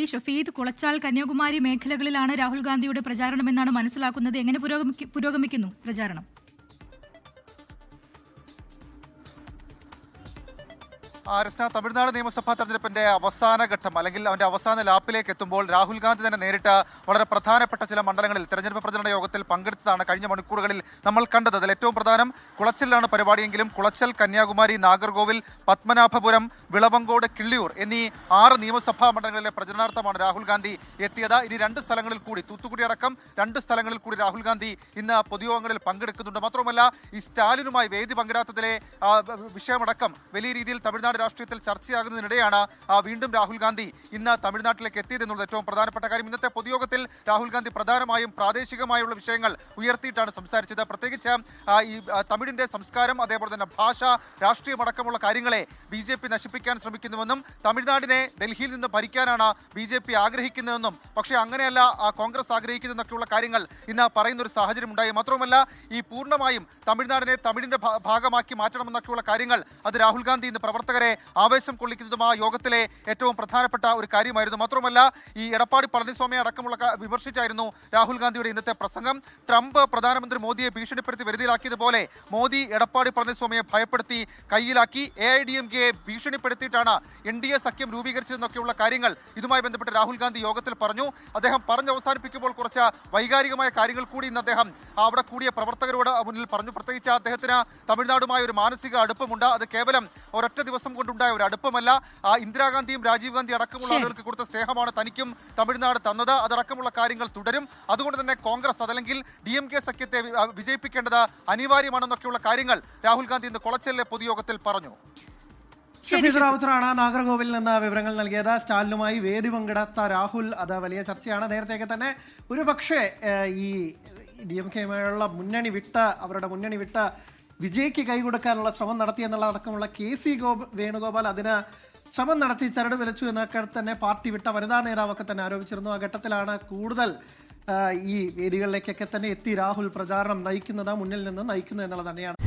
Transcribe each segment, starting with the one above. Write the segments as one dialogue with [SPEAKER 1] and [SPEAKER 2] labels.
[SPEAKER 1] ഈ ഷഫീദ്, കുളച്ചാൽ, കന്യാകുമാരി മേഖലകളിലാണ് രാഹുൽ ഗാന്ധിയുടെ പ്രചാരണമെന്നാണ് മനസ്സിലാക്കുന്നത്. എങ്ങനെ പുരോഗമിക്കുന്നു പ്രചാരണം?
[SPEAKER 2] രചന, തമിഴ്നാട് നിയമസഭാ തെരഞ്ഞെടുപ്പിന്റെ അവസാന ഘട്ടം അല്ലെങ്കിൽ അവന്റെ അവസാന ലാപ്പിലേക്ക് എത്തുമ്പോൾ രാഹുൽ ഗാന്ധി തന്നെ നേരിട്ട് വളരെ പ്രധാനപ്പെട്ട ചില മണ്ഡലങ്ങളിൽ തെരഞ്ഞെടുപ്പ് പ്രചരണ യോഗത്തിൽ പങ്കെടുത്തതാണ് കഴിഞ്ഞ മണിക്കൂറുകളിൽ നമ്മൾ കണ്ടത്. അതിൽ ഏറ്റവും പ്രധാനം കുളച്ചിലാണ് പരിപാടിയെങ്കിലും കുളച്ചൽ, കന്യാകുമാരി, നാഗർകോവിൽ, പത്മനാഭപുരം, വിളവങ്കോട്, കിള്ളിയൂർ എന്നീ 6 നിയമസഭാ മണ്ഡലങ്ങളിലെ പ്രചരണാർത്ഥമാണ് രാഹുൽ ഗാന്ധി എത്തിയത്. ഇനി 2 സ്ഥലങ്ങളിൽ കൂടി, തൂത്തുക്കുടി അടക്കം 2 സ്ഥലങ്ങളിൽ കൂടി രാഹുൽ ഗാന്ധി ഇന്ന് പൊതുയോഗങ്ങളിൽ പങ്കെടുക്കുന്നുണ്ട്. മാത്രമല്ല ഈ സ്റ്റാലിനുമായി വേദി പങ്കിടാത്തതിലെ വിഷയമടക്കം വലിയ രീതിയിൽ തമിഴ്നാട് രാഷ്ട്രീയത്തിൽ ചർച്ചയാകുന്നതിനിടെയാണ് വീണ്ടും രാഹുൽ ഗാന്ധി ഇന്ന് തമിഴ്നാട്ടിലേക്ക് എത്തിയതെന്നുള്ളത് ഏറ്റവും പ്രധാനപ്പെട്ട കാര്യം. ഇന്നത്തെ പൊതുയോഗത്തിൽ രാഹുൽ ഗാന്ധി പ്രധാനമായും പ്രാദേശികമായുള്ള വിഷയങ്ങൾ ഉയർത്തിയിട്ടാണ് സംസാരിച്ചത്. പ്രത്യേകിച്ച് ഈ തമിഴിന്റെ സംസ്കാരം, അതേപോലെ തന്നെ ഭാഷ, രാഷ്ട്രീയമടക്കമുള്ള കാര്യങ്ങളെ BJP നശിപ്പിക്കാൻ ശ്രമിക്കുന്നുവെന്നും തമിഴ്നാടിനെ ഡൽഹിയിൽ നിന്ന് ഭരിക്കാനാണ് BJP ആഗ്രഹിക്കുന്നതെന്നും പക്ഷേ അങ്ങനെയല്ല കോൺഗ്രസ് ആഗ്രഹിക്കുന്നതെന്നൊക്കെയുള്ള കാര്യങ്ങൾ ഇന്ന് പറയുന്ന ഒരു സാഹചര്യം ഉണ്ടായി. മാത്രവുമല്ല ഈ പൂർണ്ണമായും തമിഴ്നാടിനെ തമിഴിന്റെ ഭാഗമാക്കി മാറ്റണമെന്നൊക്കെയുള്ള കാര്യങ്ങൾ അത് രാഹുൽ ഗാന്ധി ഇന്ന് പ്രവർത്തകരെ ആവേശം കൊള്ളിക്കുന്നതും ആ യോഗത്തിലെ ഏറ്റവും പ്രധാനപ്പെട്ട ഒരു കാര്യമായിരുന്നു. മാത്രമല്ല ഈ എടപ്പാടി പളനിസ്വാമി അടക്കമുള്ള വിമർശിച്ചായിരുന്നു രാഹുൽ ഗാന്ധിയുടെ ഇന്നത്തെ പ്രസംഗം. ട്രംപ് പ്രധാനമന്ത്രി മോദിയെ ഭീഷണിപ്പെടുത്തി വരുതിയിലാക്കിയതുപോലെ മോദി എടപ്പാടി പളനിസ്വാമിയെ ഭയപ്പെടുത്തി കയ്യിലാക്കി. AIDMK ഭീഷണിപ്പെടുത്തിയിട്ടാണ് NDA സഖ്യം രൂപീകരിച്ചതെന്നൊക്കെയുള്ള കാര്യങ്ങൾ ഇതുമായി ബന്ധപ്പെട്ട് രാഹുൽ ഗാന്ധി യോഗത്തിൽ പറഞ്ഞു. അദ്ദേഹം അവസാനിപ്പിക്കുമ്പോൾ കുറച്ച് വൈകാരികമായ കാര്യങ്ങൾ കൂടി ഇന്ന് അദ്ദേഹം അവിടെ കൂടിയ പ്രവർത്തകരോട് മുന്നിൽ പറഞ്ഞു. പ്രത്യേകിച്ച് അദ്ദേഹത്തിന് തമിഴ്നാടുമായി ഒരു മാനസിക അടുപ്പമുണ്ട്. അത് കേവലം ഒരൊറ്റ ദിവസം കൊണ്ടുണ്ടായ ഒരു അടുപ്പമല്ല. ഇന്ദിരാഗാന്ധിയും രാജീവ് ഗാന്ധി അടക്കമുള്ള ആളുകൾക്ക് കൊടുത്ത സ്നേഹമാണ് തനിക്കും തമിഴ്നാട് തന്നത്. അതടക്കമുള്ള കാര്യങ്ങൾ തുടരും. അതുകൊണ്ട് തന്നെ കോൺഗ്രസ് അതല്ലെങ്കിൽ DMK സഖ്യത്തെ വിജയിപ്പിക്കേണ്ടത് അനിവാര്യമാണെന്നൊക്കെയുള്ള കാര്യങ്ങൾ രാഹുൽ ഗാന്ധി ഇന്ന് കുളച്ചലിലെ പൊതുയോഗത്തിൽ പറഞ്ഞു.
[SPEAKER 3] ഷഫീദ് റാവുത്തറാണ് നാഗർകോവിൽ നിന്ന് വിവരങ്ങൾ നൽകിയത്. സ്റ്റാലിനുമായി വേദി പങ്കിടാത്ത രാഹുൽ, അത് വലിയ ചർച്ചയാണ്. നേരത്തെയൊക്കെ തന്നെ ഒരു പക്ഷേ ഈ DMK-യുമായുള്ള അവരുടെ മുന്നണി വിട്ട് വിജയ്ക്ക് കൈകൊടുക്കാനുള്ള ശ്രമം നടത്തി എന്നുള്ളതടക്കമുള്ള KC വേണുഗോപാൽ അതിന് ശ്രമം നടത്തി ചരട് വലിച്ചു എന്നൊക്കെ തന്നെ പാർട്ടി വിട്ട വനിതാ നേതാവൊക്കെ തന്നെ ആരോപിച്ചിരുന്നു. ആ ഘട്ടത്തിലാണ് കൂടുതൽ ഈ വേദികളിലേക്കൊക്കെ തന്നെ എത്തി രാഹുൽ പ്രചാരണം നയിക്കുന്നത്, മുന്നിൽ നിന്ന് നയിക്കുന്നു എന്നുള്ളത് തന്നെയാണ്.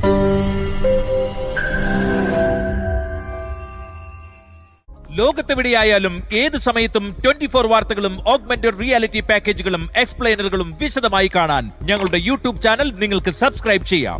[SPEAKER 4] ലോകത്തെവിടെയായാലും ഏത് സമയത്തും 24 വാർത്തകളും ഓഗ്മെന്റഡ് റിയാലിറ്റി പാക്കേജുകളും എക്സ്പ്ലെയിനറുകളും വിശദമായി കാണാൻ ഞങ്ങളുടെ YouTube ചാനൽ നിങ്ങൾക്ക് സബ്സ്ക്രൈബ് ചെയ്യാം.